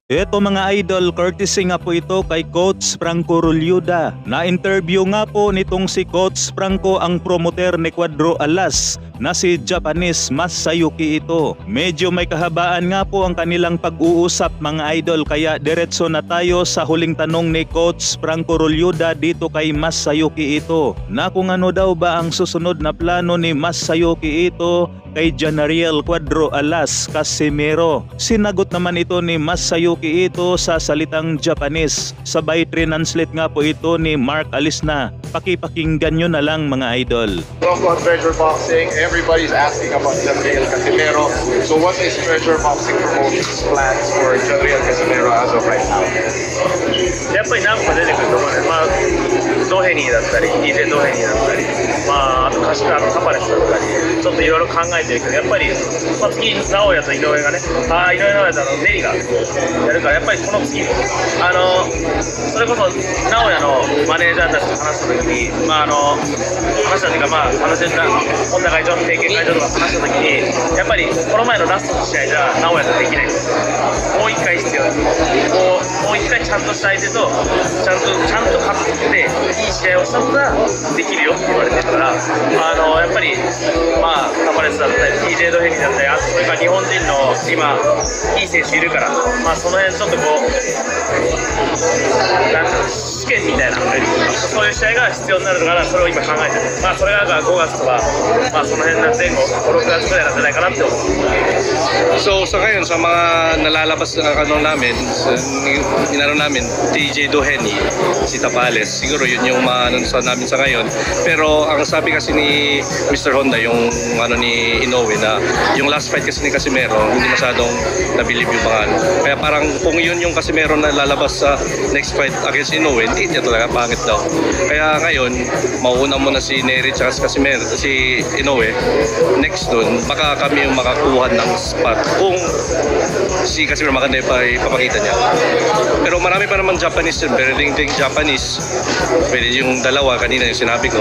Eto mga idol, courtesy nga po ito kay Coach Franco Rulyuda. Na-interview nga po nitong si Coach Franco ang promoter ni Cuadro Alas na si Japanese Masayuki ito. Medyo may kahabaan nga po ang kanilang pag-uusap mga idol, kaya diretso na tayo sa huling tanong ni Coach Franco Rulyuda dito kay Masayuki ito. Na kung ano daw ba ang susunod na plano ni Masayuki ito kay Janariel Cuadro Alas Casimero. Sinagot naman ito ni Masayuki ito sa salitang Japanese. Sabay translate nga po ito ni Mark Alisna. Pakipakinggan nyo na lang mga idol. Talk about Treasure Boxing. Everybody's asking about Janriel Casimero. So what is Treasure Boxing Promotions plans for Janriel Casimero as of right now? やっぱり何個か出てくると思うね。ドヘニーだったり、DJ ドヘニーだったり、あとカパレスだったり、ちょっといろいろ考えてるけど、やっぱり、次、直哉と井上がね、井上直哉とネリがやるから、やっぱりこの次、それこそ直哉のマネージャーたちと話したときに、話したというか、本田会長、定見会長とか話したときに、やっぱりこの前のラストの試合じゃ直哉とできないんですよ。もう一回必要です。もう一回ちゃんとした相手とちゃんと勝っていい試合をした方ができるよって言われてるから、やっぱりタパレスだったり TJ ドヘニーだったり、あとそれから日本人の今いい選手いるから、その辺ちょっとこうなんていうの試験みたいな、そういう試合が必要になるのかな、それを今考えてる。それが5月とか、その辺の前後5、6月くらいなんじゃないかなって思う。 So sa ngayon sa mga nalalabas namin, namin TJ Doheny, si Tapales, siguro yun yung sa namin sa ngayon. Pero ang sabi kasi ni Mr. Honda, yung ni Inoue, na yung last fight kasi ni Casimero hindi masyadong nabilib yung mga Kaya parang kung yun yung Casimero na lalabas sa next fight against Inoue, hindi niya talaga, pangit daw. Kaya ngayon mauuna muna si Nery at Casimero, si Inoue. Next dun baka kami yung makakuha ng spot kung si Casimero maganda yung ipapakita niya. Pero marami pa naman Japanese yun, pero ding Japanese, pwede yung dalawa kanina yung sinabi ko.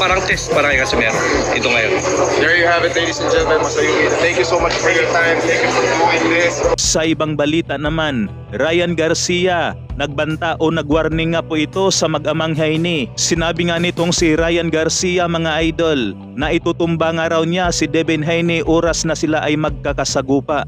Parang test para kay Casimero ito ngayon. There you have it, ladies and gentlemen. Masayuki, thank you so much for your time. Thank you for doing this. Sa ibang balita naman, Ryan Garcia, nagbanta o nagwarning nga po ito sa mag-amang Heine. Sinabi nga nitong si Ryan Garcia mga idol na itutumba nga raw niya si Devin Heine oras na sila ay magkakasagupa.